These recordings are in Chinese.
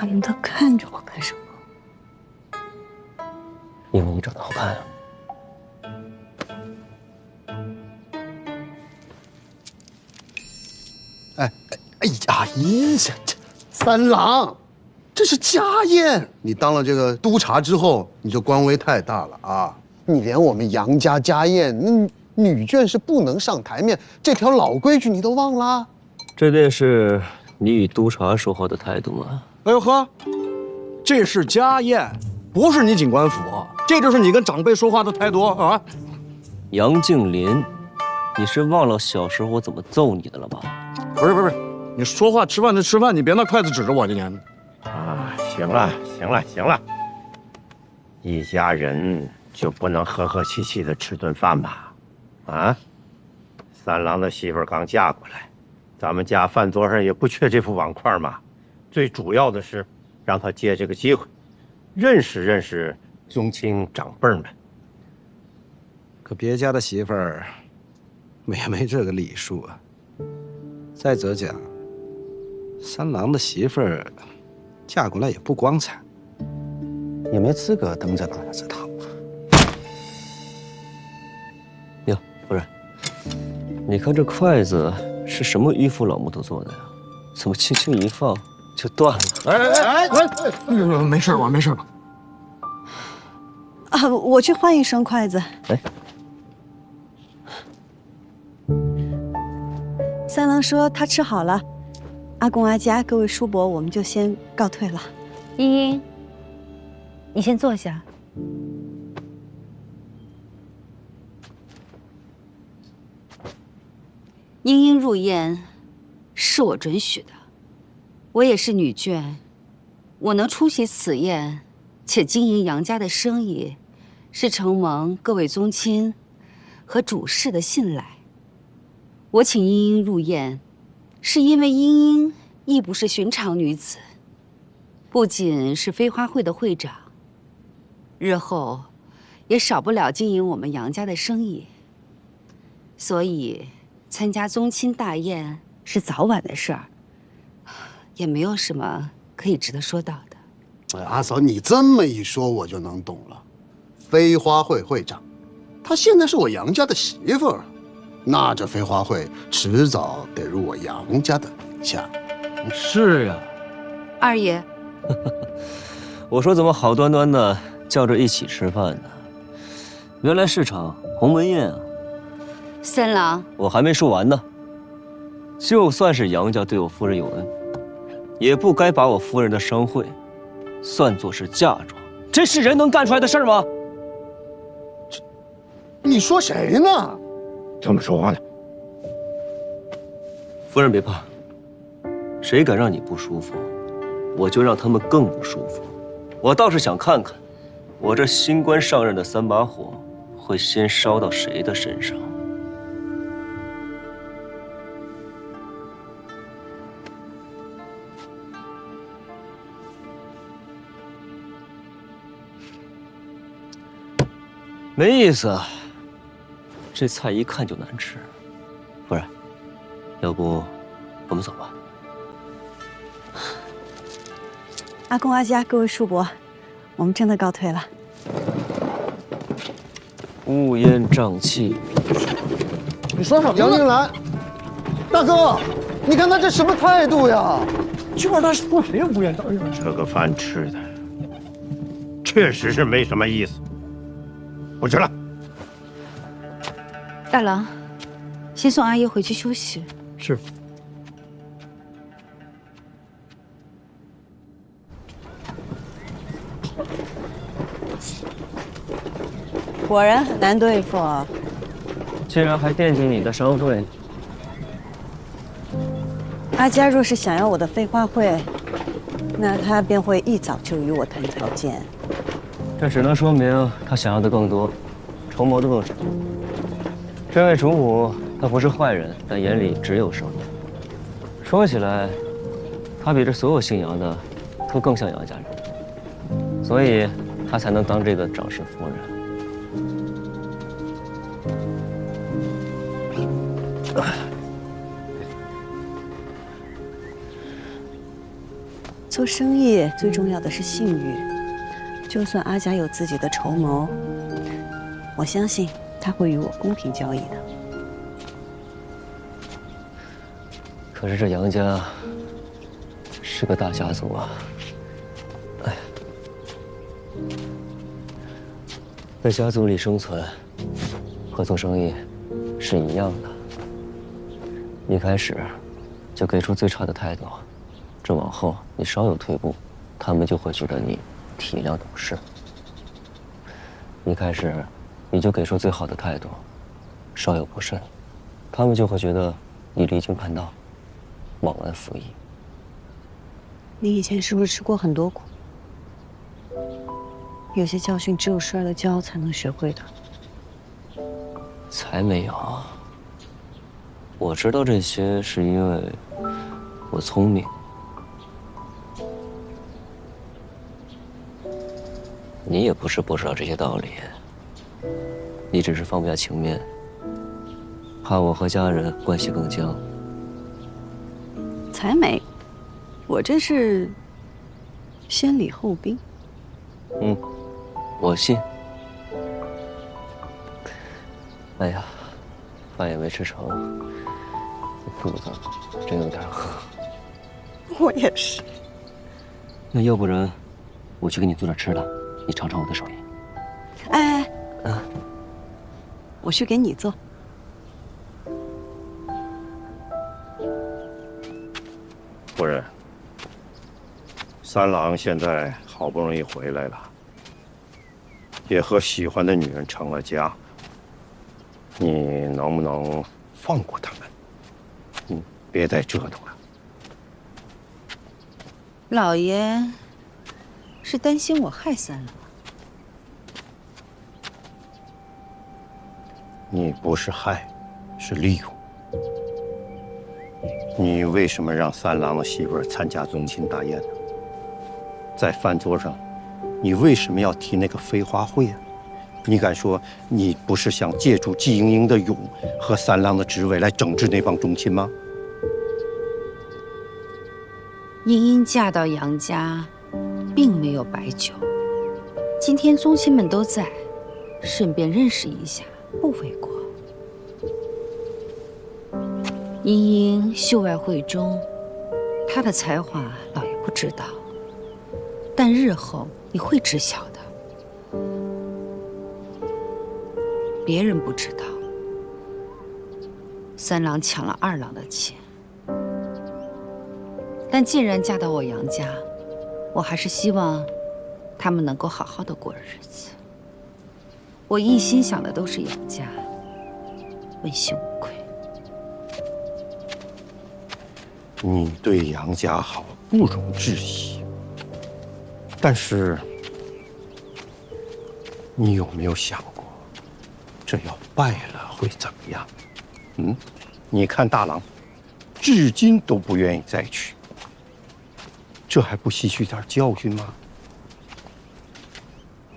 他们都看着我干什么？因为你长得好看啊。哎呀，这三郎，这是家宴。你当了这个督察之后，你就官威太大了啊！你连我们杨家家宴，女眷是不能上台面，这条老规矩你都忘了？这便是你与督察说话的态度吗？哎呦呵，这是家宴，不是你警官府，这就是你跟长辈说话的态度啊！杨敬林，你是忘了小时候我怎么揍你的了吧？不是，你说话吃饭就吃饭，你别拿筷子指着我，今天。啊，行了，一家人就不能和和气气的吃顿饭吗？啊，三郎的媳妇儿刚嫁过来，咱们家饭桌上也不缺这副碗筷嘛。最主要的是，让他借这个机会，认识宗亲长辈们。可别家的媳妇儿，也没这个礼数啊。再者讲，三郎的媳妇儿嫁过来也不光彩，也没资格登这把子堂。哟，夫人，你看这筷子是什么迂腐老木头做的呀？怎么轻轻一放就断了？哎，没事吧？啊，我去换一双筷子。哎，三郎说他吃好了，阿公阿家各位叔伯，我们就先告退了。茵茵，你先坐下。茵茵入宴是我准许的，我也是女眷，我能出席此宴，且经营杨家的生意，是承蒙各位宗亲和主事的信赖。我请茵茵入宴，是因为茵茵亦不是寻常女子，不仅是飞花会的会长，日后也少不了经营我们杨家的生意，所以参加宗亲大宴是早晚的事儿，也没有什么可以值得说到的。哎，阿嫂，你这么一说，我就能懂了。飞花会会长，她现在是我杨家的媳妇儿，那这飞花会迟早得入我杨家的名下。是呀，二爷，我说怎么好端端的叫着一起吃饭呢？原来是场鸿门宴啊！三郎，我还没说完呢。就算是杨家对我夫人有恩，也不该把我夫人的商会算作是嫁妆。这是人能干出来的事吗？你说谁呢？怎么说话呢？夫人别怕，谁敢让你不舒服，我就让他们更不舒服。我倒是想看看，我这新官上任的3把火会先烧到谁的身上。没意思啊，这菜一看就难吃。夫人，要不我们走吧？阿公阿家各位叔伯，我们真的告退了。乌烟瘴气。你说什么？杨英兰，大哥，你看他这什么态度呀？就是他说谁无言当人。这个饭吃的确实是没什么意思，不吃了。大郎，先送阿姨回去休息。是。果然很难对付啊！竟然还惦记你的商会。阿家若是想要我的飞花会，那他便会一早就与我谈条件。这只能说明他想要的更多，筹谋的更深。这位主母，她不是坏人，但眼里只有生意。说起来，她比这所有姓杨的都更像杨家人，所以她才能当这个长氏夫人。做生意最重要的是信誉。就算阿家有自己的筹谋，我相信他会与我公平交易的。可是这杨家是个大家族啊，哎，在家族里生存和做生意是一样的。一开始就给出最差的态度，这往后你稍有退步，他们就会觉得你体谅懂事。一开始你就给出最好的态度，稍有不慎，他们就会觉得你离经叛道，忘恩负义。你以前是不是吃过很多苦？有些教训只有摔了跤才能学会的。才没有，我知道这些是因为我聪明。你也不是不知道这些道理，你只是放不下情面，怕我和家人关系更僵。才没，我这是先礼后兵。嗯，我信。哎呀，饭也没吃成，肚子真有点饿。我也是。那要不然，我去给你做点吃的，你尝尝我的手艺。哎，我去给你做。夫人，三郎现在好不容易回来了，也和喜欢的女人成了家。你能不能放过他们？别再折腾了。老爷是担心我害三郎？你不是害，是利用。你为什么让三郎的媳妇儿参加宗亲大宴呢？在饭桌上，你为什么要提那个飞花会啊？你敢说你不是想借助季莺莺的勇和三郎的职位来整治那帮宗亲吗？莺莺嫁到杨家，并没有白久。今天宗亲们都在，顺便认识一下，不为过。莺莺秀外慧中，她的才华老爷不知道，但日后你会知晓的。别人不知道，三郎抢了二郎的钱，但既然嫁到我杨家，我还是希望他们能够好好的过日子。我一心想的都是杨家，问心无愧。你对杨家好，不容置疑。但是，你有没有想过，这要败了会怎么样？你看大郎，至今都不愿意再娶，这还不吸取点教训吗？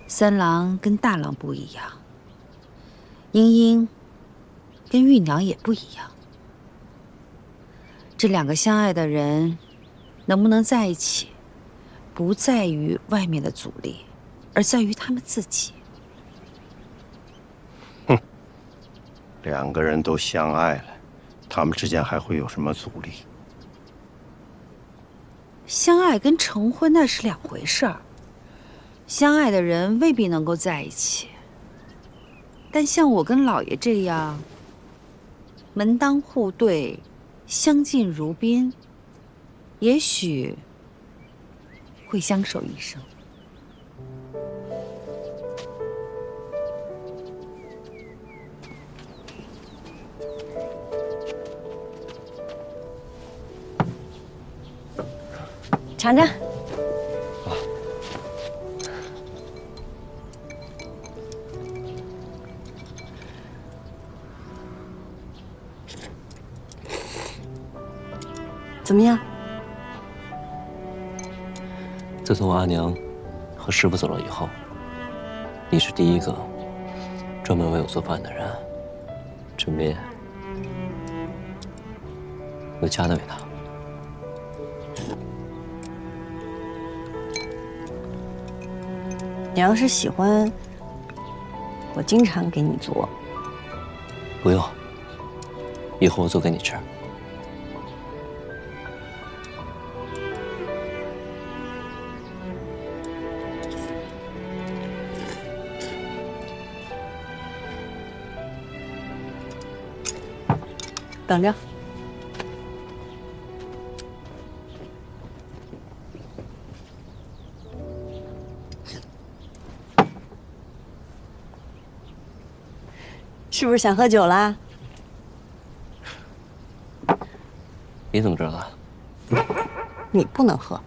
三郎跟大郎不一样，莺莺跟玉娘也不一样。这两个相爱的人能不能在一起，不在于外面的阻力，而在于他们自己。两个人都相爱了，他们之间还会有什么阻力？相爱跟成婚那是两回事儿。相爱的人未必能够在一起，但像我跟老爷这样门当户对，相敬如宾，也许会相守一生。尝尝。怎么样？自从阿娘和师傅走了以后，你是第一个专门为我做饭的人，这面有家的味道。你要是喜欢，我经常给你做。不用，以后我做给你吃。等着。是不是想喝酒啦？你怎么知道的？你不能喝，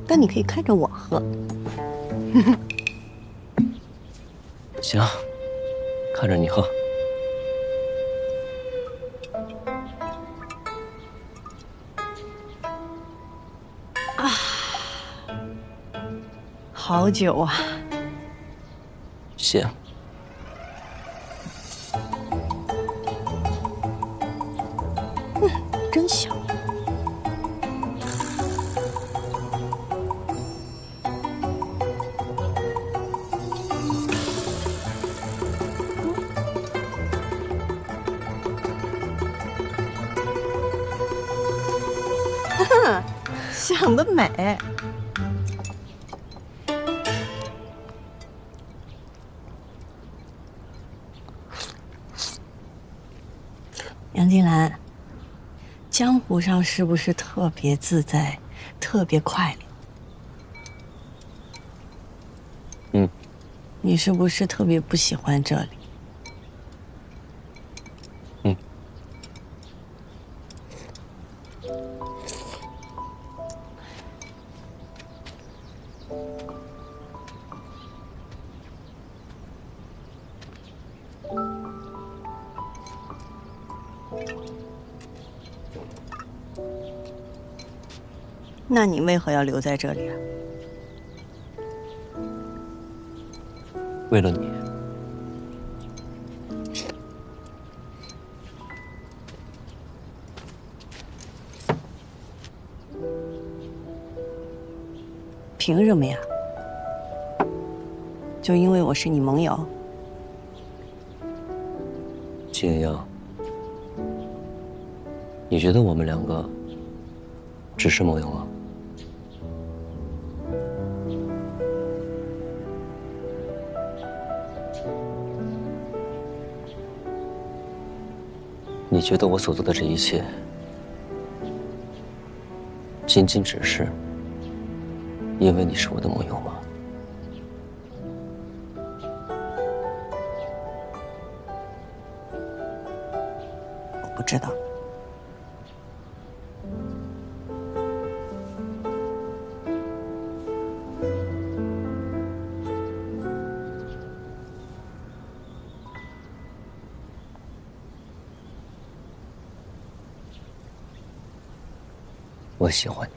但你可以看着我喝。行，看着你喝。好酒啊！谢。真香。想得美。杨金兰，江湖上是不是特别自在，特别快乐？嗯。你是不是特别不喜欢这里？嗯。那你为何要留在这里啊？为了你。凭什么呀？就因为我是你盟友？金阳，你觉得我们两个只是盟友吗？你觉得我所做的这一切，仅仅只是因为你是我的盟友吗？我不知道。我喜欢你。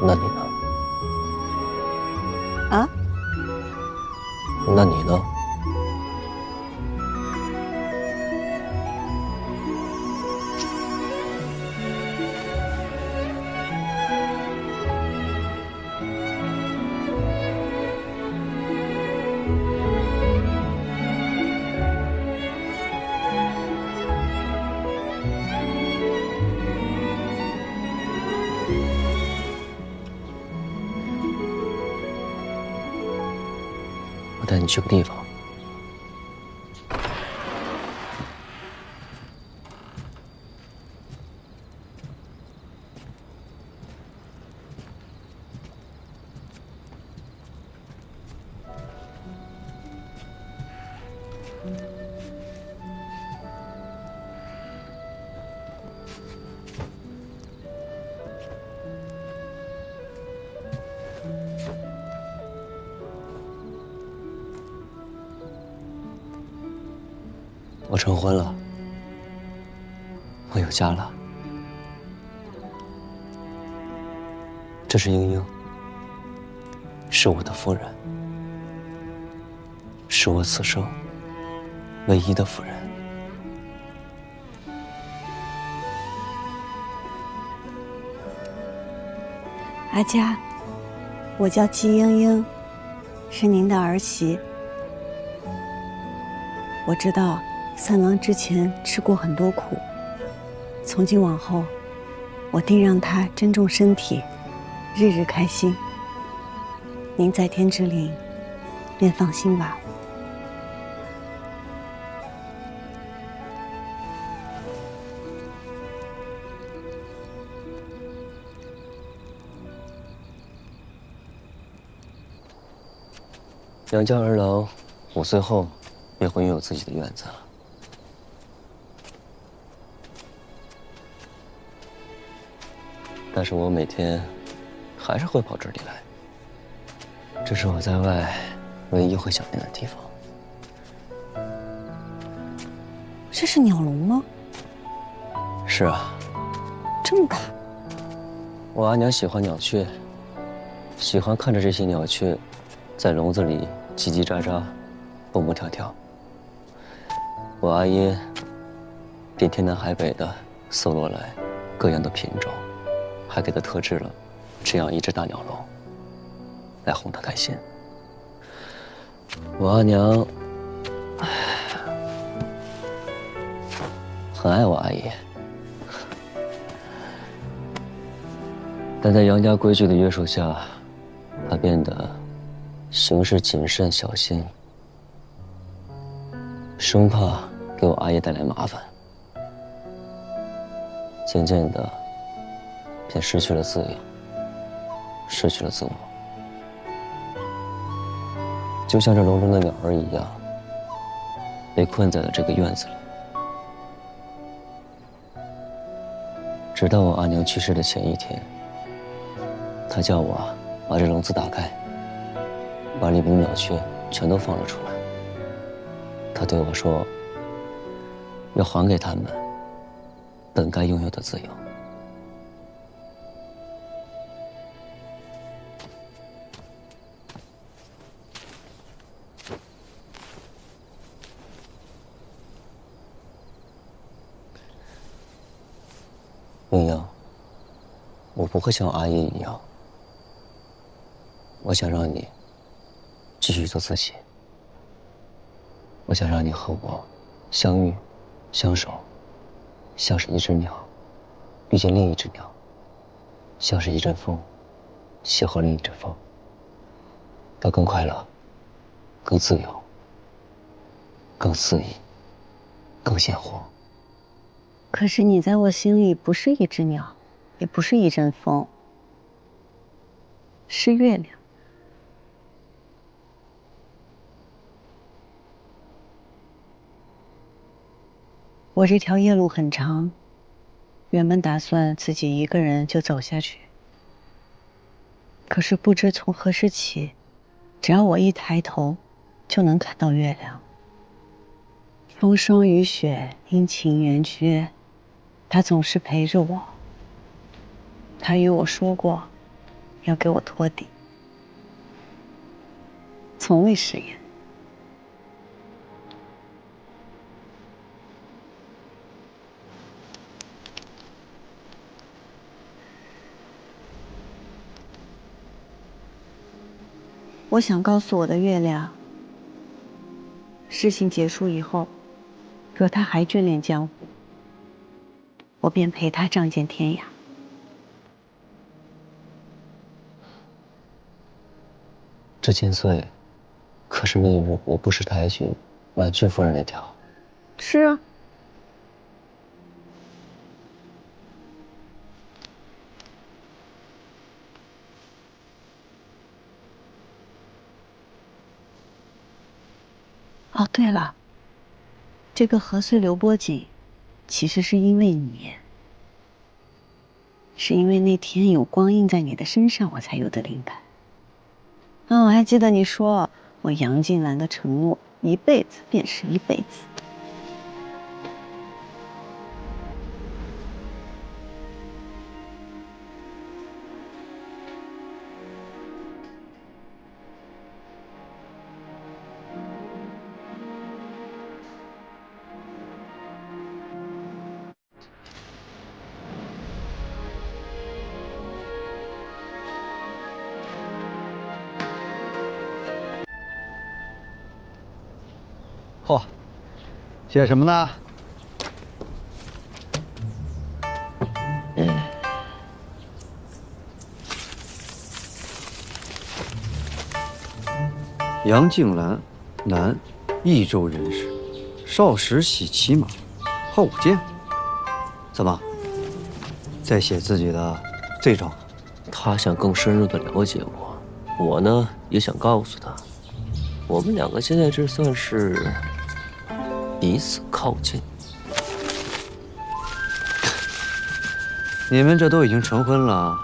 那你呢？啊？那你呢？我带你去个地方。我成婚了，我有家了。这是英英，是我的夫人，是我此生唯一的夫人。阿佳，我叫季莺莺，是您的儿媳。我知道三郎之前吃过很多苦，从今往后，我定让他珍重身体，日日开心。您在天之灵，便放心吧。杨家儿郎5岁后便会拥有自己的院子了。但是我每天还是会跑这里来，这是我在外唯一会想念的地方。这是鸟笼吗？是啊，这么大。我阿娘喜欢鸟雀，喜欢看着这些鸟雀在笼子里叽叽喳喳，蹦蹦跳跳。我阿耶便天南海北的搜罗来各样的品种，还给他特制了这样一只大鸟笼，来哄他开心。我阿娘很爱我阿爷，但在杨家规矩的约束下，她变得行事谨慎小心，生怕给我阿爷带来麻烦。渐渐的，便失去了自由，失去了自我，就像这笼中的鸟儿一样，被困在了这个院子里。直到我阿娘去世的前一天，她叫我把这笼子打开，把里面的鸟雀全都放了出来。她对我说，要还给他们本该拥有的自由。莺莺，我不会像阿姨一样，我想让你继续做自己。我想让你和我相遇、相守，像是一只鸟遇见另一只鸟，像是一阵风邂逅另一阵风，要更快乐、更自由、更肆意、更鲜活。可是你在我心里不是一只鸟，也不是一阵风，是月亮。我这条夜路很长，原本打算自己一个人就走下去。可是不知从何时起，只要我一抬头，就能看到月亮。风霜雨雪，阴晴圆缺，它总是陪着我。它与我说过，要给我托底，从未食言。我想告诉我的月亮，事情结束以后，若他还眷恋江湖，我便陪他仗剑天涯。这千岁，可是那日我不识抬举婉君夫人那条。是啊。哦，对了，这个河碎流波锦，其实是因为你，是因为那天有光印在你的身上，我才有的灵感。我还记得你说我杨静兰的承诺，一辈子便是一辈子。写什么呢？杨静兰，男，益州人士，少时喜骑马，好舞剑。怎么，在写自己的罪状？他想更深入的了解我，我呢也想告诉他，我们两个现在这算是彼此靠近。你们这都已经成婚了，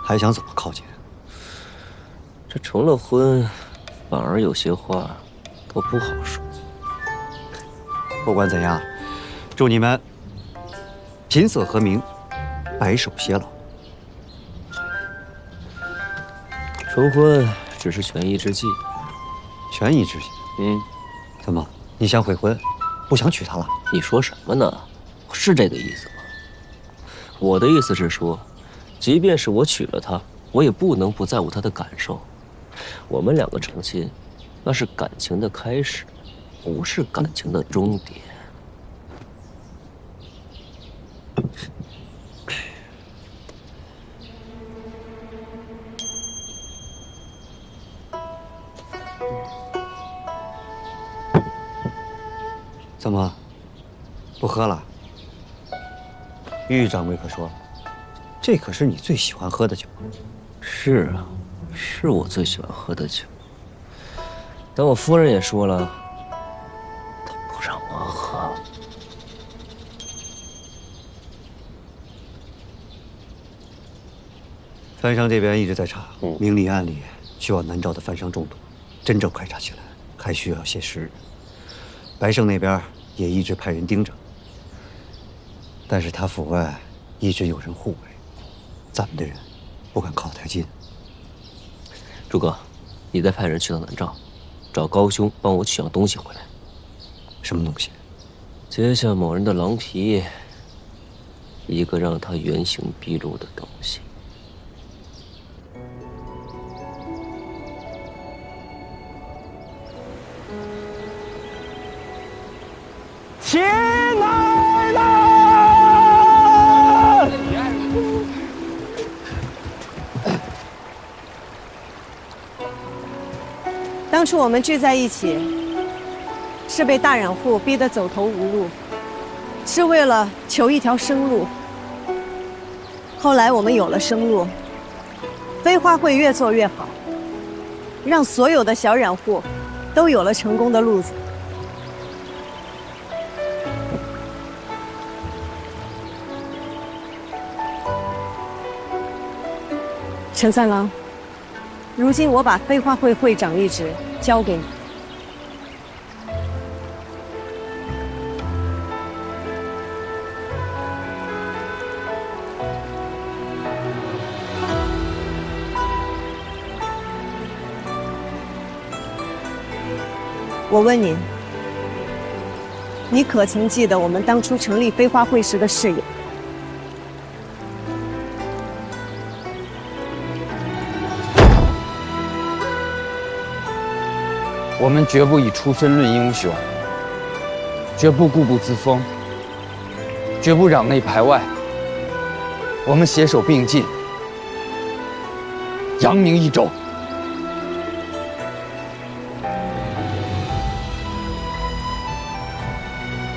还想怎么靠近？这成了婚，反而有些话都不好说。不管怎样，祝你们琴瑟和鸣，白首偕老。成婚只是权宜之计，权宜之计。怎么，你想悔婚，不想娶她了？你说什么呢？是这个意思吗？我的意思是说，即便是我娶了她，我也不能不在乎她的感受。我们两个成亲，那是感情的开始，不是感情的终点。怎么，不喝了？玉掌柜可说，这可是你最喜欢喝的酒。是啊，是我最喜欢喝的酒。但我夫人也说了，她不让我喝。番商这边一直在查，明里暗里需要南诏的番商中毒，真正排查起来还需要些时日。白胜那边也一直派人盯着，但是他府外一直有人护卫，咱们的人不敢靠太近。朱哥，你再派人去到南诏，找高兄帮我取样东西回来。什么东西？接下某人的狼皮，一个让他原形毕露的东西。亲爱的，当初我们聚在一起，是被大染户逼得走投无路，是为了求一条生路。后来我们有了生路，飞花会越做越好，让所有的小染户都有了成功的路子。陈三郎，如今我把飞花会会长一职交给你。我问您，你可曾记得我们当初成立飞花会时的誓言？我们绝不以出身论英雄，绝不固步自封，绝不攘内排外。我们携手并进，扬名益州。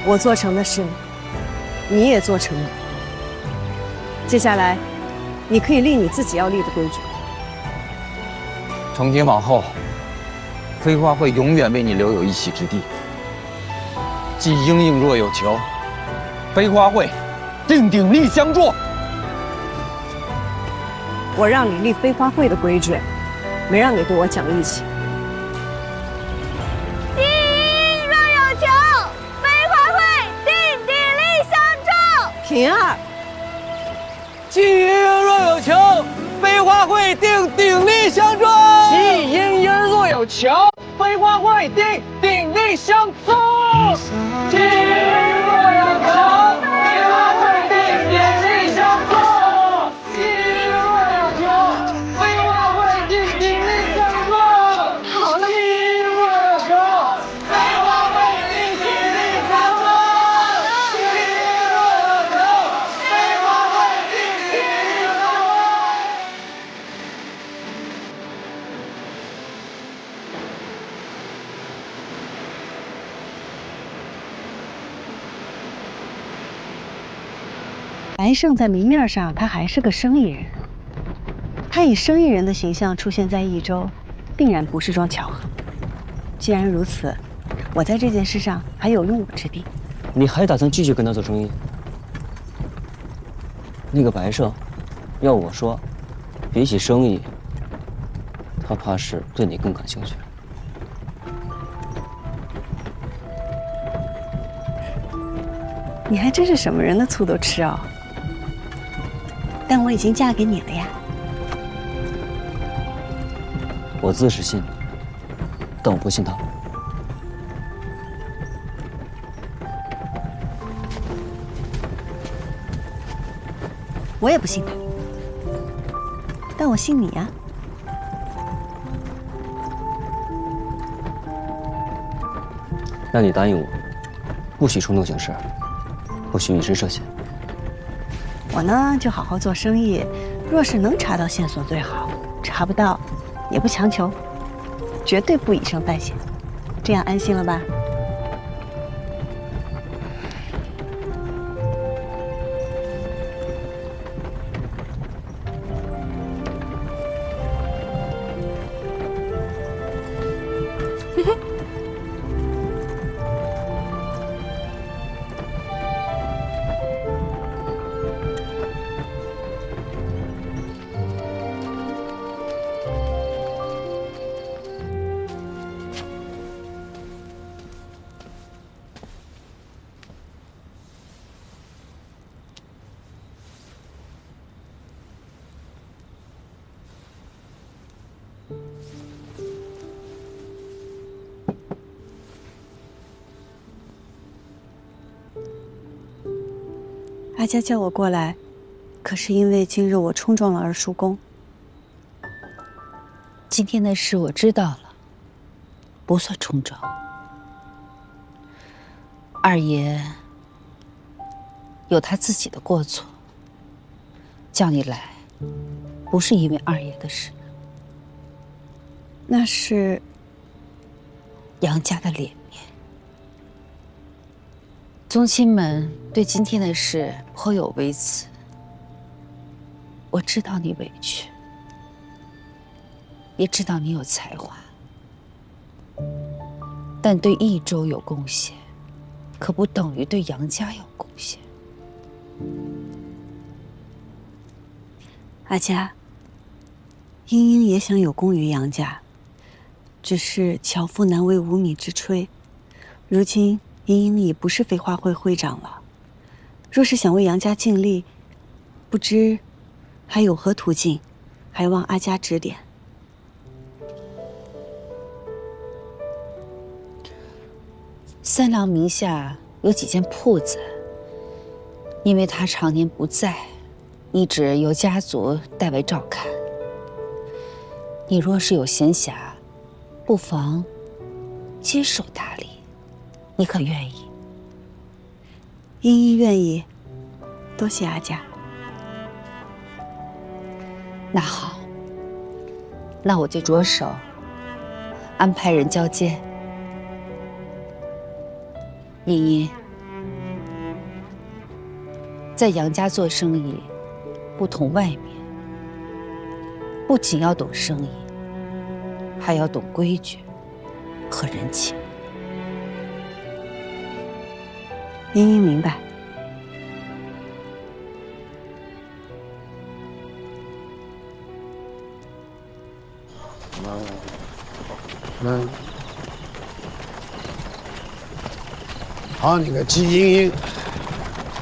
我做成的事，你也做成了。接下来，你可以立你自己要立的规矩。从今往后，飞花会永远为你留有一席之地。既英应若有求，飞花会定鼎力相助。我让你立飞花会的规矩，没让你对我讲义气。既英若有求，飞花会定鼎力相助。平儿，既英若有求，飞花会定鼎力相助。既英若有求，飞花会定鼎力相助。既英若有求，飞花会定鼎力相助。既英若有求，飞花会定鼎力相助。好了。既英若有求，飞花会定鼎力相助。白胜在明面上他还是个生意人，他以生意人的形象出现在益州，定然不是桩巧合。既然如此，我在这件事上还有用武之地。你还打算继续跟他做生意？那个白胜，要我说，比起生意，他怕是对你更感兴趣。你还真是什么人的醋都吃哦。但我已经嫁给你了呀。我自是信你，但我不信他。我也不信他，但我信你呀。那你答应我，不许冲动行事，不许以身涉险。我呢就好好做生意，若是能查到线索最好，查不到也不强求，绝对不以身犯险，这样安心了吧？阿佳叫我过来，可是因为今日我冲撞了二叔公。今天的事我知道了，不算冲撞。二爷有他自己的过错，叫你来，不是因为二爷的事，那是杨家的脸面。宗亲们对今天的事颇有微词，我知道你委屈，也知道你有才华，但对益州有贡献，可不等于对杨家有贡献。阿佳，英英也想有功于杨家，只是巧妇难为无米之炊。如今英英已不是飞花会会长了，若是想为杨家尽力，不知还有何途径，还望阿佳指点。三郎名下有几间铺子，因为他常年不在，一直由家族代为照看。你若是有闲暇，不妨接手打理，你可愿意？英英愿意，多谢阿佳。那好，那我就着手安排人交接。茵茵，在杨家做生意，不同外面，不仅要懂生意，还要懂规矩和人情。茵茵明白。好你个季英英，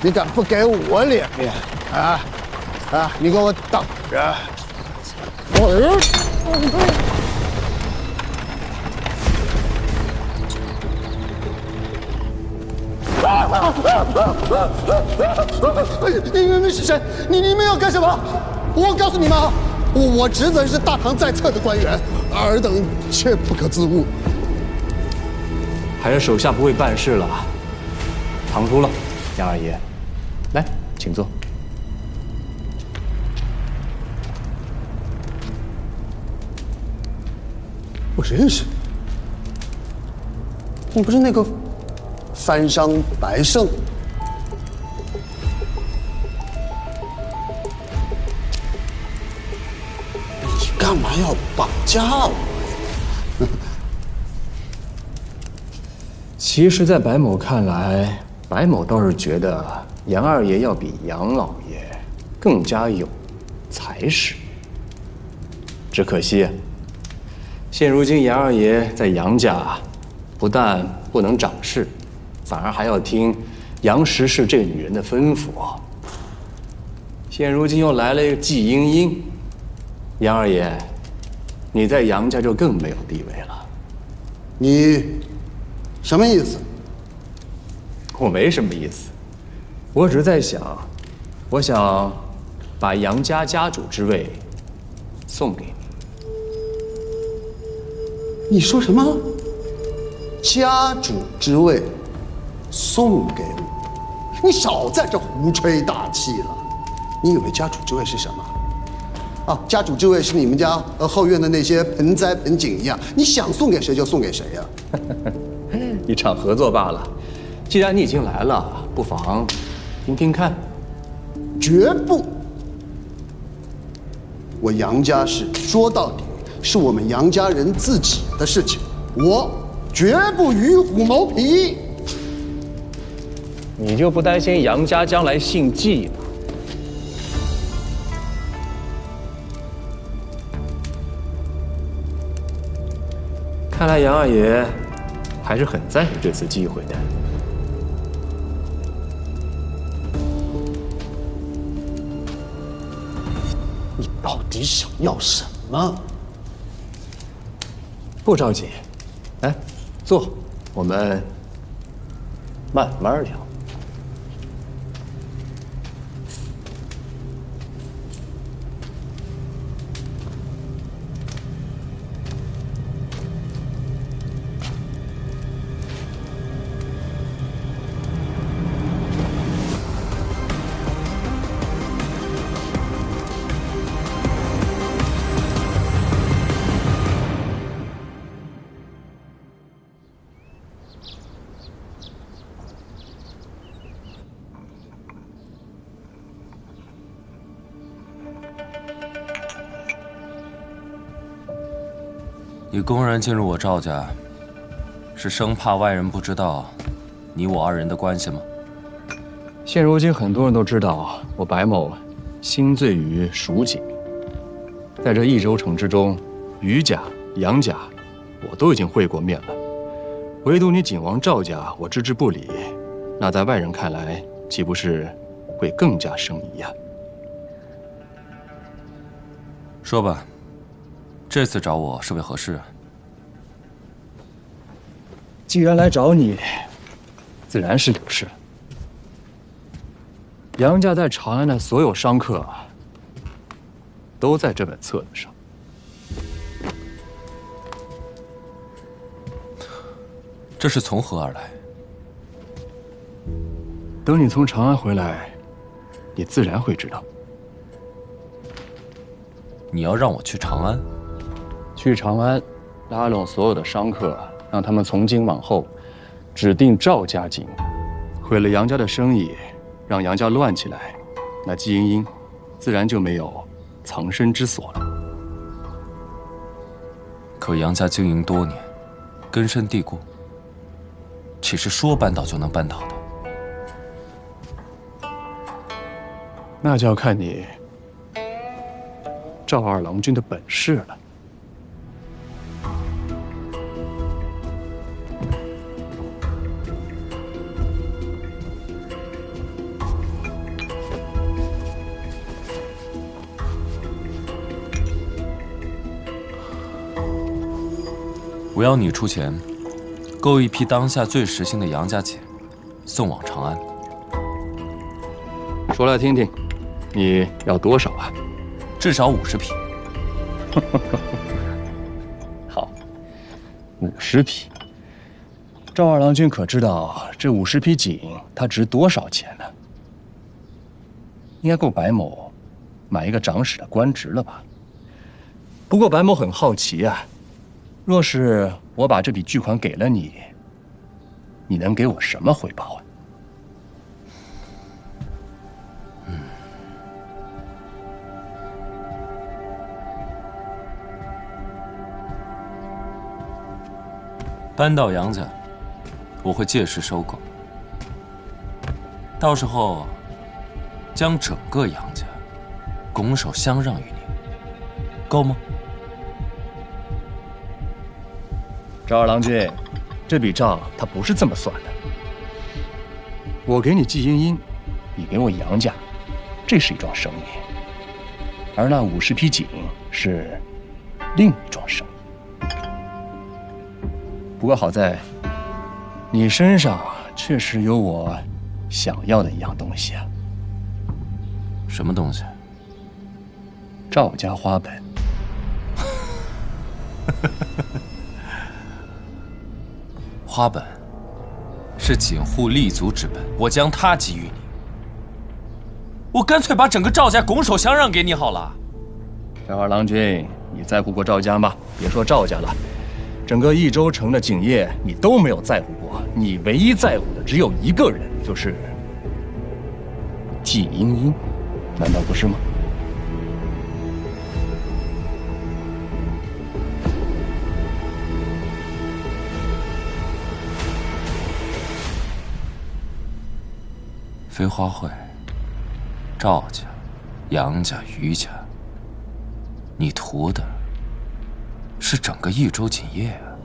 你敢不给我脸面啊？啊！你给我等着！你们是谁？你们要干什么？我告诉你们啊，我侄子是大唐在册的官员，尔等却不可自误。还是手下不会办事了。唐突了，杨二爷，来，请坐。我认识，你不是那个番商白胜？然要绑架我？其实，在白某看来，白某倒是觉得杨二爷要比杨老爷更加有才识。只可惜，现如今杨二爷在杨家，不但不能掌事，反而还要听杨石氏这个女人的吩咐。现如今又来了一个季莺莺，杨二爷，你在杨家就更没有地位了。你什么意思？我没什么意思，我只是在想，我想把杨家家主之位送给你。你说什么？家主之位送给我？你少在这胡吹大气了！你以为家主之位是什么？啊，家主之位是你们家后院的那些盆栽盆景一样，你想送给谁就送给谁呀。一场合作罢了。既然你已经来了，不妨听听看。绝不！我杨家事说到底是我们杨家人自己的事情，我绝不与虎谋皮。你就不担心杨家将来姓季吗？看来杨二爷还是很在乎这次机会的。你到底想要什么？不着急，来，坐，我们慢慢聊。你公然进入我赵家，是生怕外人不知道你我二人的关系吗？现如今很多人都知道我白某心醉于蜀锦，在这益州城之中，于家、杨家，我都已经会过面了，唯独你景王赵家，我置之不理，那在外人看来，岂不是会更加生疑呀？说吧。这次找我是为何事啊？既然来找你，自然是有事。杨家在长安的所有商客，都在这本册子上。这是从何而来？等你从长安回来，你自然会知道。你要让我去长安？去长安，拉拢所有的商客，让他们从今往后指定赵家经营，毁了杨家的生意，让杨家乱起来，那季莺莺自然就没有藏身之所了。可杨家经营多年，根深蒂固，岂是说扳倒就能扳倒的？那就要看你赵二郎君的本事了。我要你出钱，购一批当下最时兴的杨家锦，送往长安。说来听听，你要多少啊？至少50匹。好，50匹。赵二郎君可知道这50匹锦它值多少钱呢？应该够白某买一个长史的官职了吧？不过白某很好奇啊。若是我把这笔巨款给了你，你能给我什么回报啊？搬到杨家，我会借势收购，到时候将整个杨家拱手相让于你，够吗？赵二郎君，这笔账他不是这么算的。我给你季英英，你给我杨家，这是一桩生意，而那50匹锦是另一桩生意。不过好在，你身上确实有我想要的一样东西啊。什么东西？赵家花本。花本是锦户立足之本，我将它给予你。我干脆把整个赵家拱手相让给你好了。赵二郎君，你在乎过赵家吗？别说赵家了，整个益州城的景业你都没有在乎过，你唯一在乎的只有一个人，就是季英英，难道不是吗？飞花会、赵家、杨家、余家，你图的是整个益州锦业啊！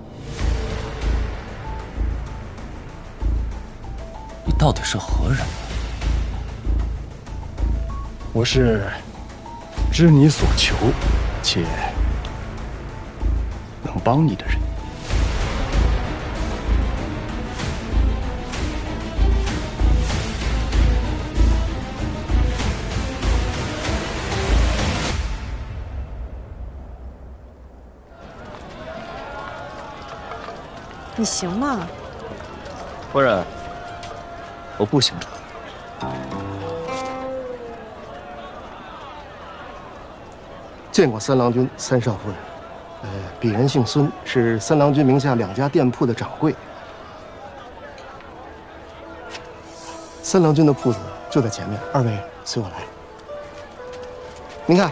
你到底是何人啊？我是知你所求，且能帮你的人。你行吗？夫人，我不行。见过三郎君、三少夫人。鄙人姓孙，是三郎君名下2家店铺的掌柜。三郎君的铺子就在前面，二位随我来。您看，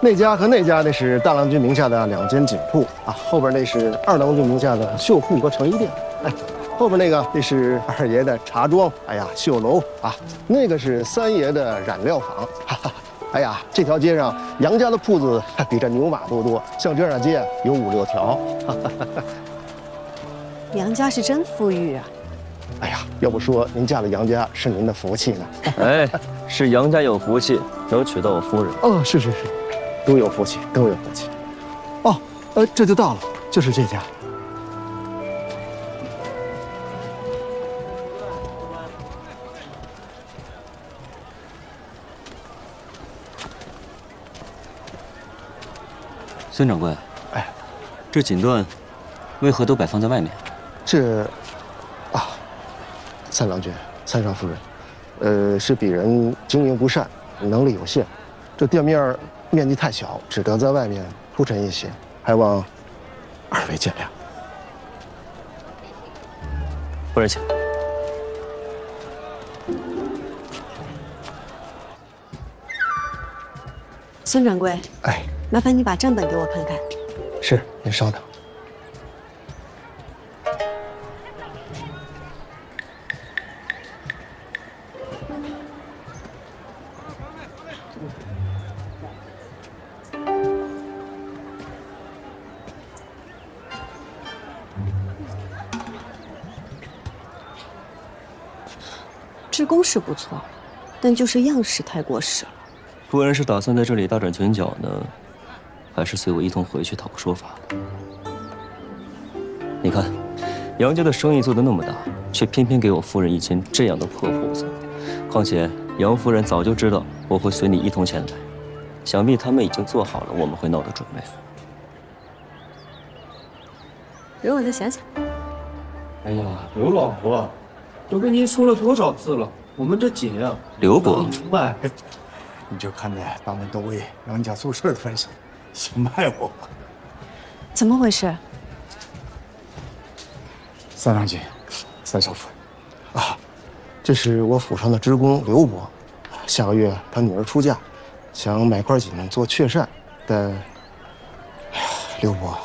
那家和那家那是大郎君名下的2间锦铺啊，后边那是二郎君名下的绣铺和成衣店。哎，后边那是二爷的茶庄，哎呀，绣楼啊，那个是三爷的染料坊。哈哈，哎呀，这条街上杨家的铺子比这牛马都多，像这样的街有5、6条。杨家是真富裕啊！哎呀，要不说您嫁了杨家是您的福气呢。哎，是杨家有福气，能娶到我夫人。哦，是，都有福气，都有福气。哦，这就到了，就是这家。孙掌柜，哎，这锦缎为何都摆放在外面？三郎君、三少夫人，是鄙人经营不善，能力有限，这店面积太小，只得在外面铺陈一些，还望二位见谅。夫人请。孙掌柜，哎，麻烦你把账本给我看看。是，您稍等。制工是不错，但就是样式太过时了。夫人是打算在这里大展拳脚呢，还是随我一同回去讨个说法？你看，杨家的生意做得那么大，却偏偏给我夫人一间这样的破铺子。况且杨夫人早就知道我会随你一同前来，想必他们已经做好了我们会闹的准备。容我再想想。哎呀，刘老伯，都跟您说了多少次了，我们这锦啊，刘伯，明白。你就看在他们都为杨家做事的份上，行卖我吧。怎么回事？三郎君，三少夫人，这是我府上的职工刘伯，下个月他女儿出嫁，想买块锦做雀扇，但，哎呀，刘伯，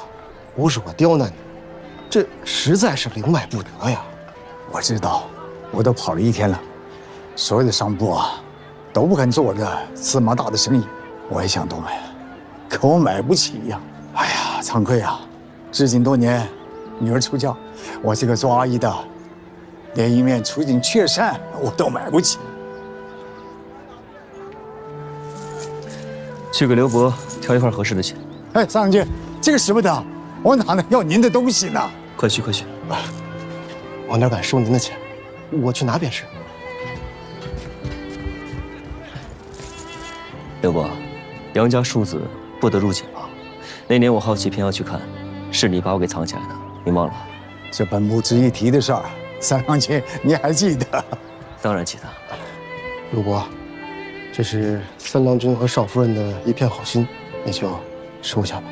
不是我刁难你，这实在是灵外不得呀。我知道，我都跑了1天了，所有的商铺啊，都不肯做我这芝麻大的生意。我也想多买，可我买不起呀。哎呀，惭愧啊！至今多年，女儿出嫁，我这个做阿姨的，连一面出尽雀扇我都买不起。去给刘伯挑一块合适的钱。哎，三郎君，这个使不得，我哪能要您的东西呢？快去快去！我哪敢收您的钱？我去拿便是。刘伯，杨家庶子不得入锦啊！那年我好奇偏要去看，是你把我给藏起来的，你忘了？这本不值一提的事儿，三郎君你还记得？当然记得。陆伯，这是三郎君和少夫人的一片好心，你就收下吧。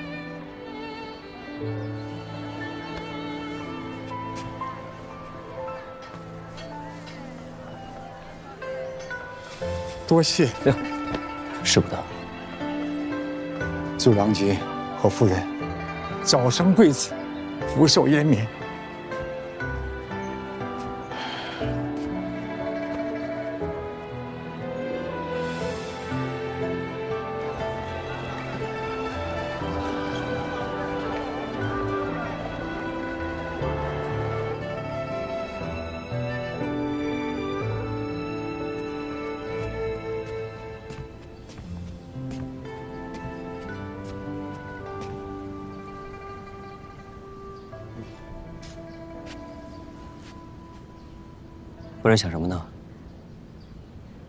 多谢。使不得。祝郎君和夫人早生贵子，福寿延绵。夫人想什么呢？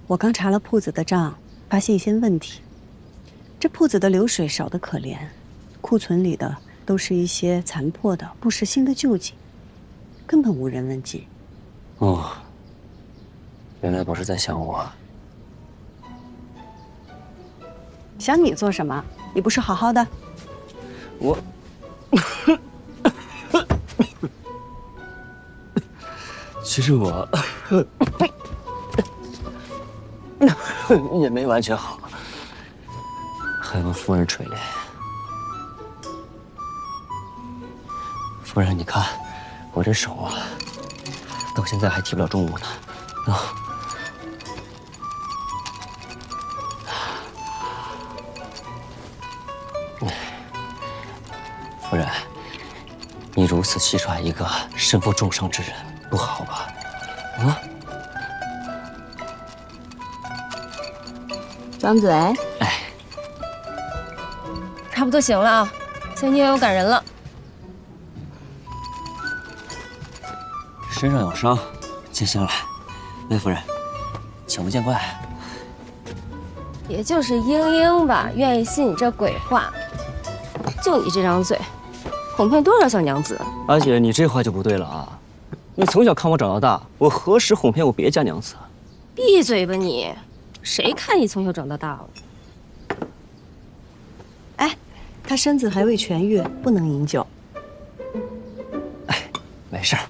我刚查了铺子的账，发现一些问题。这铺子的流水少得可怜，库存里的都是一些残破的、不时兴的旧景，根本无人问津。哦，原来伯是在想我。想你做什么？你不是好好的？我，其实我也没完全好，还望夫人垂怜。夫人，你看我这手啊，到现在还提不了重物呢。啊，夫人，你如此戏耍一个身负重伤之人，不好吧？啊！张嘴。哎，差不多行了啊，今天我赶人了。身上有伤，接下来，魏夫人，请勿见怪。也就是英英吧，愿意信你这鬼话。就你这张嘴，哄骗多少小娘子？阿姐，你这话就不对了啊！你从小看我长到大，我何时哄骗过别家娘子啊？闭嘴吧你！谁看你从小长到大了？哎，他身子还未痊愈，不能饮酒。没事儿，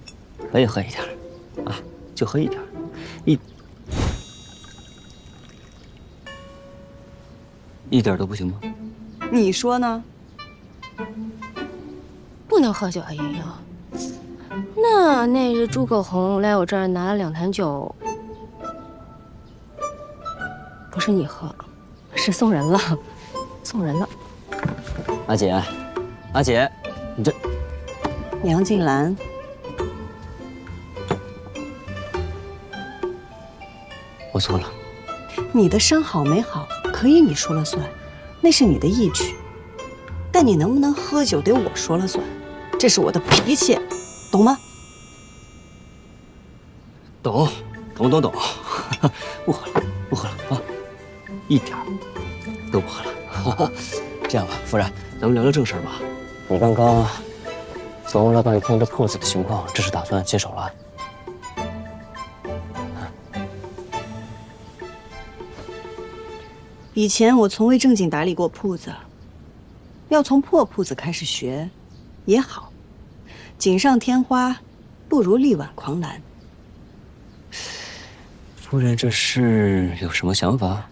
可以喝一点啊，就喝一点，一点都不行吗？你说呢？不能喝酒啊，莹莹。那日诸葛红来我这儿拿了2坛酒，不是你喝，是送人了，送人了。阿姐，阿姐，你这……杨静兰，我错了。你的伤好没好，可以你说了算，那是你的义举。但你能不能喝酒，得我说了算，这是我的脾气，懂吗？懂，不喝了，不喝了啊，一点都不喝了。这样吧，夫人，咱们聊聊正事吧。你刚刚琢磨了半天这铺子的情况，这是打算接手了？以前我从未正经打理过铺子，要从破铺子开始学，也好。锦上添花，不如力挽狂澜。夫人这是有什么想法？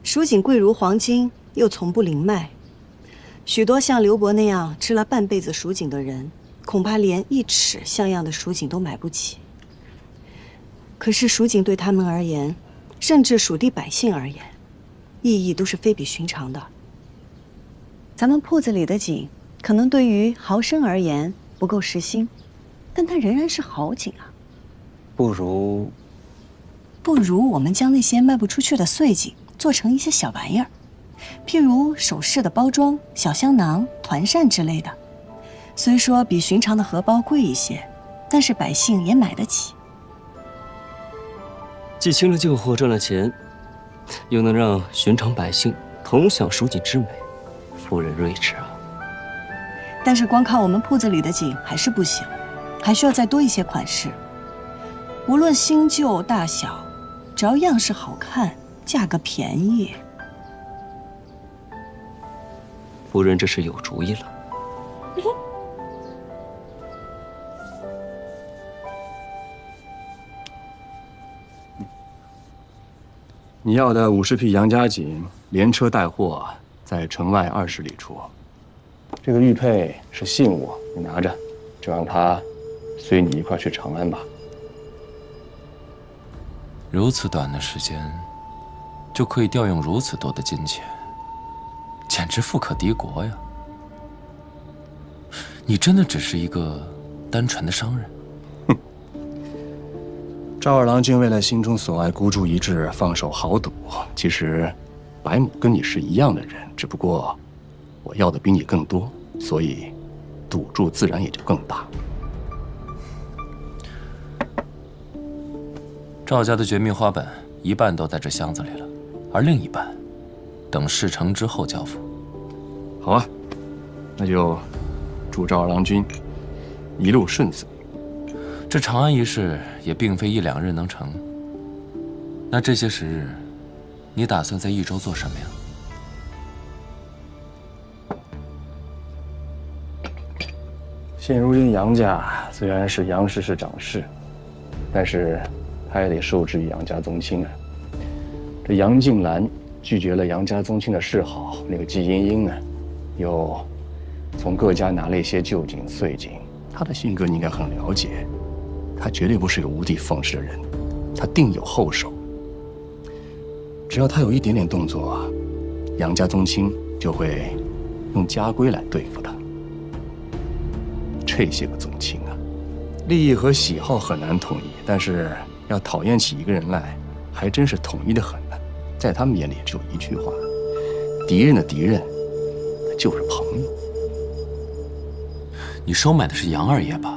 蜀锦贵如黄金，又从不灵脉。许多像刘伯那样吃了半辈子蜀锦的人，恐怕连1尺像样的蜀锦都买不起。可是蜀锦对他们而言，甚至蜀地百姓而言，意义都是非比寻常的。咱们铺子里的锦，可能对于豪绅而言不够实心，但它仍然是好锦啊。不如我们将那些卖不出去的碎锦做成一些小玩意儿，譬如首饰的包装、小香囊、团扇之类的。虽说比寻常的荷包贵一些，但是百姓也买得起。既清了旧货赚了钱，又能让寻常百姓同享蜀锦之美，夫人睿智啊！但是光靠我们铺子里的锦还是不行，还需要再多一些款式。无论新旧大小，只要样式好看，价格便宜。夫人这是有主意了。你要的50匹杨家锦，连车带货，在城外20里处。这个玉佩是信物，你拿着，就让他随你一块去长安吧。如此短的时间，就可以调用如此多的金钱，简直富可敌国呀！你真的只是一个单纯的商人？赵二郎君为了心中所爱孤注一掷，放手豪赌。其实，白某跟你是一样的人，只不过我要的比你更多，所以赌注自然也就更大。赵家的绝密花本一半都在这箱子里了，而另一半等事成之后交付。好啊，那就祝赵二郎君一路顺遂。这长安一事也并非1、2日能成。那这些时日，你打算在益州做什么呀？现如今杨家虽然是杨氏是长氏，但是他也得受制于杨家宗亲啊。这杨静兰拒绝了杨家宗亲的示好，那个季英英呢，又从各家拿了一些旧锦碎锦。他的性格你应该很了解。他绝对不是个无的放矢的人，他定有后手。只要他有一点点动作，杨家宗亲就会用家规来对付他。这些个宗亲啊，利益和喜好很难统一，但是要讨厌起一个人来，还真是统一的很呢。在他们眼里只有一句话：敌人的敌人就是朋友。你收买的是杨二爷吧？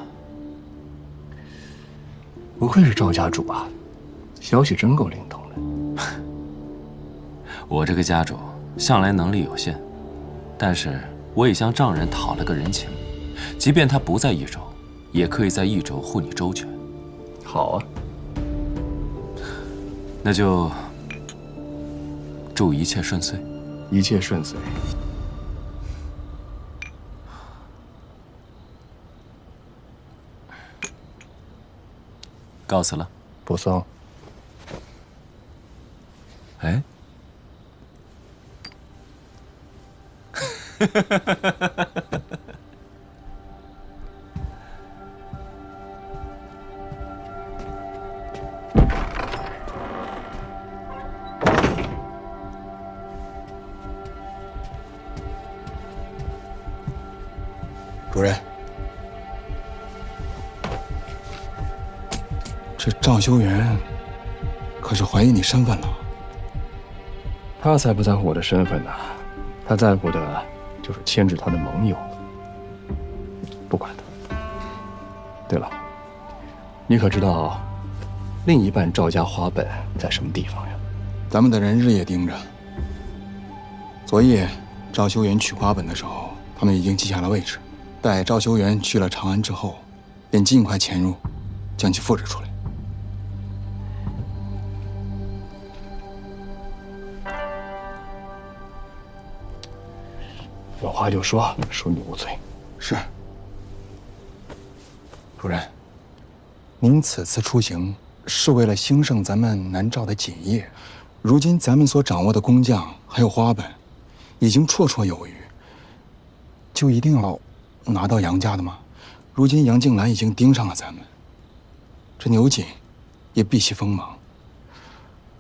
不愧是赵家主啊，消息真够灵通的。我这个家主向来能力有限，但是我也向丈人讨了个人情，即便他不在益州，也可以在益州护你周全。好啊，那就祝一切顺遂。一切顺遂。告辞了，不送。哎，主任。这赵修元可是怀疑你身份了。他才不在乎我的身份呢，他在乎的就是牵制他的盟友。不管他。对了，你可知道另一半赵家花本在什么地方呀？咱们的人日夜盯着。昨夜赵修元取花本的时候，他们已经记下了位置。待赵修元去了长安之后，便尽快潜入，将其复制出来。有话就说，恕你无罪。是。主任，您此次出行是为了兴盛咱们南诏的锦业，如今咱们所掌握的工匠还有花本，已经绰绰有余，就一定要拿到杨家的吗？如今杨静兰已经盯上了咱们，这牛瑾也避其锋芒，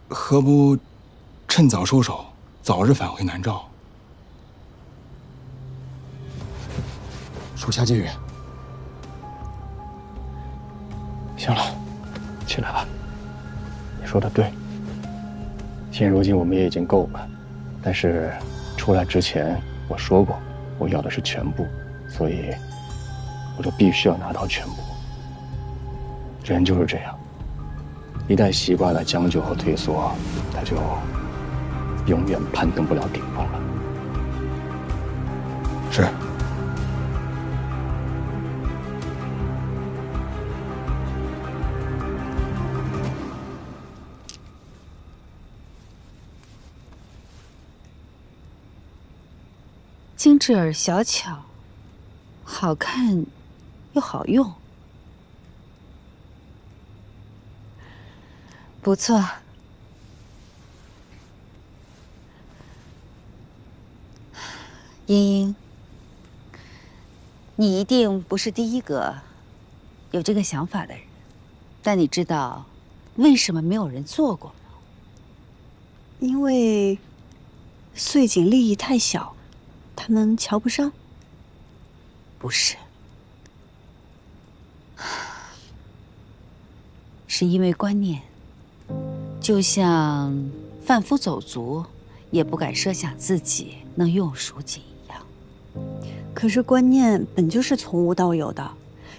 何不趁早收手，早日返回南诏？属下借阅。行了，起来吧。你说的对，现如今我们也已经够了，但是出来之前我说过，我要的是全部，所以我就必须要拿到全部。人就是这样，一旦习惯了将就和退缩，他就永远攀登不了顶峰了。是。精致而小巧，好看又好用，不错。茵茵，你一定不是第一个有这个想法的人，但你知道为什么没有人做过吗？因为穗锦利益太小，他们瞧不上。不是，是因为观念。就像贩夫走卒也不敢设想自己能拥有蜀锦一样。可是观念本就是从无到有的，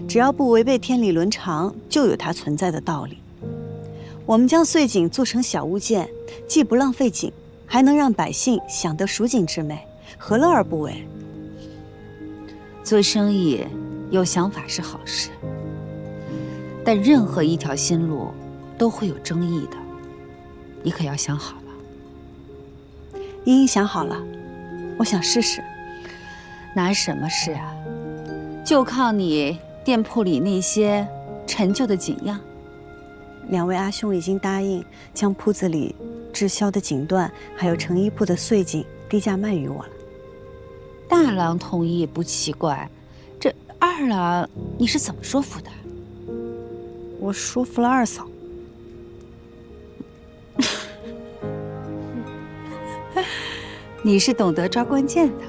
只要不违背天理伦常，就有它存在的道理。我们将穗锦做成小物件，既不浪费锦，还能让百姓享得蜀锦之美，何乐而不为？做生意有想法是好事，但任何一条新路都会有争议的，你可要想好了。茵茵想好了，我想试试。拿什么试啊？就靠你店铺里那些陈旧的锦样。两位阿兄已经答应将铺子里滞销的锦缎，还有成衣铺的穗锦低价卖与我了。大郎同意不奇怪，这二郎你是怎么说服的？我说服了二嫂。你是懂得抓关键的。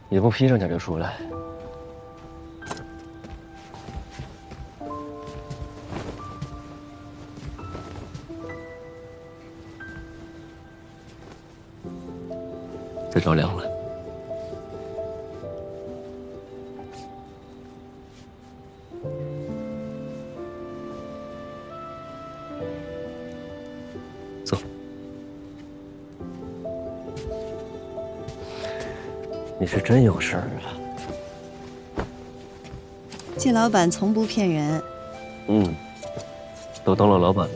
也不披上点就出来。这着凉了。走。你是真有事儿啊！季老板从不骗人。都当了老板了，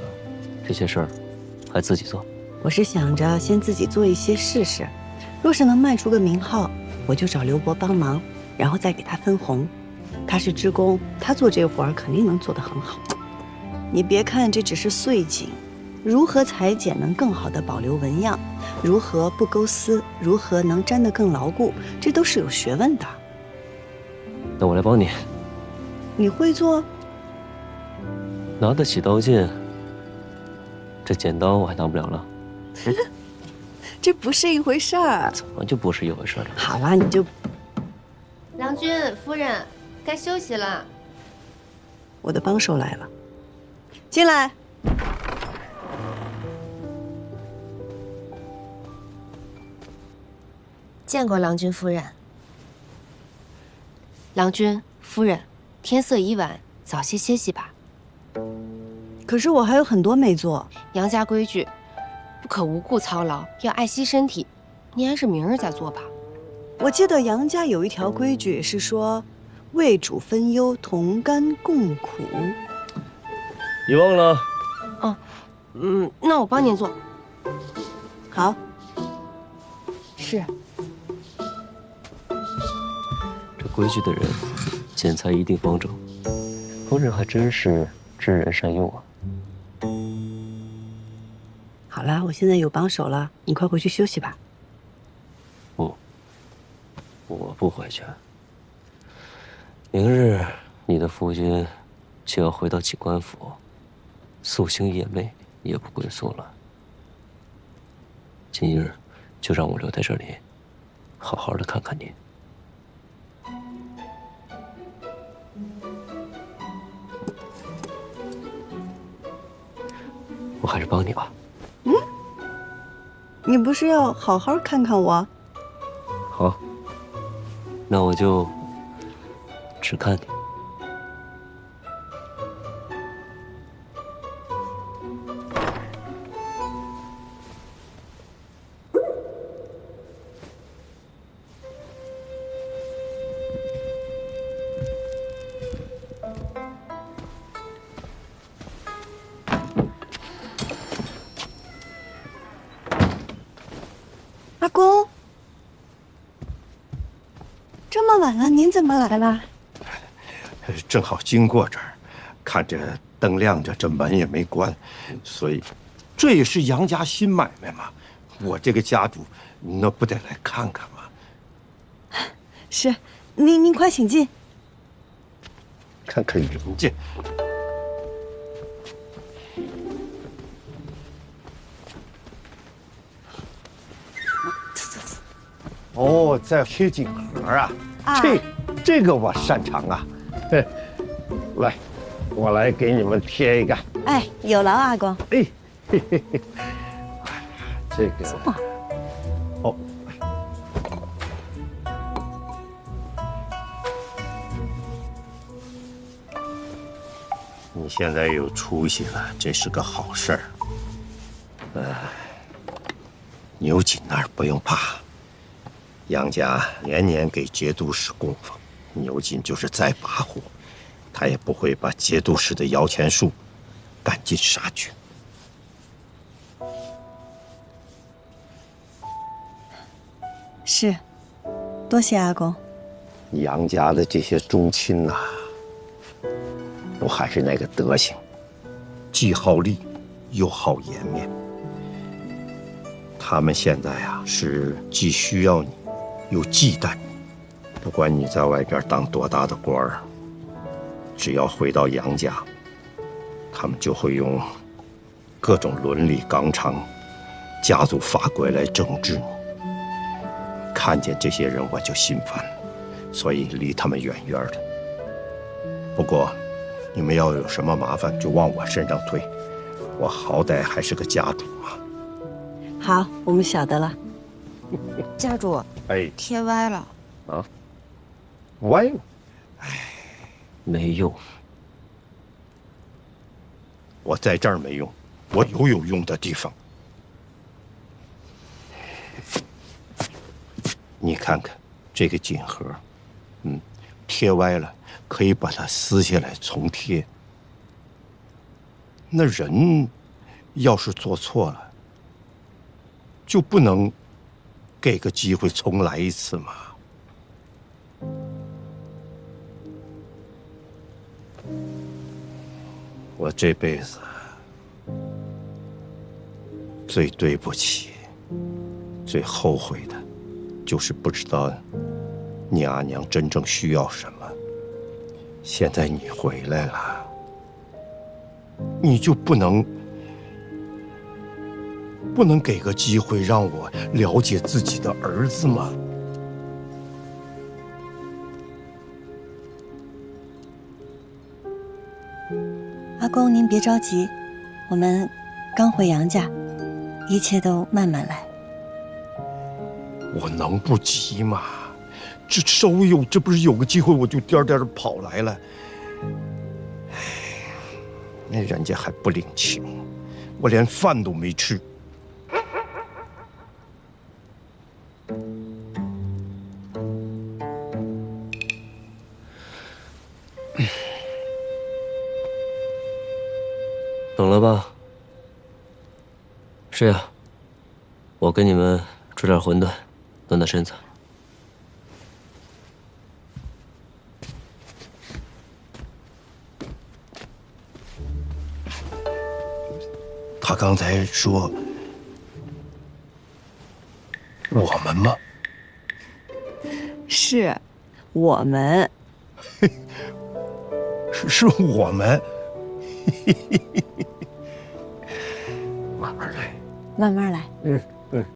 这些事儿还自己做。我是想着先自己做一些试试，若是能卖出个名号，我就找刘伯帮忙，然后再给他分红。他是织工，他做这活儿肯定能做得很好。你别看这只是穗锦，如何裁剪能更好地保留纹样，如何不勾丝，如何能粘得更牢固，这都是有学问的。那我来帮你。你会做？拿得起刀剑，这剪刀我还拿不了了。这不是一回事儿。怎么就不是一回事了？好了，你就……郎君夫人，该休息了。我的帮手来了，进来。见过郎君夫人。郎君夫人，天色已晚，早些歇息吧。可是我还有很多没做。杨家规矩，不可无故操劳，要爱惜身体。您还是明儿再做吧。我记得杨家有一条规矩是说，为主分忧，同甘共苦。你忘了？哦，那我帮您做。好。好。是。这规矩的人，剪裁一定方正。夫人还真是知人善用啊。好了，我现在有帮手了，你快回去休息吧。不，我不回去。明日你的夫君就要回到锦官府，夙兴夜寐，夜不归宿了。今日就让我留在这里，好好的看看你。我还是帮你吧。你不是要好好看看我？好，那我就只看你。阿公，这么晚了，您怎么来了？正好经过这儿，看着灯亮着，这门也没关，所以这也是杨家新买卖嘛。我这个家主，那不得来看看吗？是，您快请进。看看人家。哦，在贴锦盒啊，这个我擅长啊。来，我来给你们贴一个。哎，有劳阿公。哎，嘿嘿嘿，这个哦，你现在有出息了，这是个好事儿。牛锦那儿不用怕。杨家年年给节度使供奉，牛锦就是再跋扈，他也不会把节度使的摇钱树赶尽杀绝。是，多谢阿公。杨家的这些宗亲呐，都还是那个德行，既好利又好颜面。他们现在呀，是既需要你，又忌惮你。不管你在外边当多大的官儿，只要回到杨家，他们就会用各种伦理纲常、家族法规来整治你。看见这些人我就心烦，所以离他们远远的。不过，你们要有什么麻烦，就往我身上推，我好歹还是个家主嘛。好，我们晓得了。家主，哎，贴歪了啊，歪了，没用。我在这儿没用，我有用的地方。你看看这个锦盒，贴歪了，可以把它撕下来重贴。那人要是做错了，就不能给个机会重来一次吗？我这辈子最对不起、最后悔的，就是不知道你阿娘真正需要什么。现在你回来了，你就不能给个机会让我了解自己的儿子吗？阿公，您别着急，我们刚回杨家，一切都慢慢来。我能不急吗？这稍微有，这不是有个机会我就颠颠的跑来了。哎，那人家还不领情，我连饭都没吃。懂了吧？是呀，我给你们煮点馄饨，暖暖身子。他刚才说我们吗？是，我们。是我们。慢慢来。慢慢来。嗯。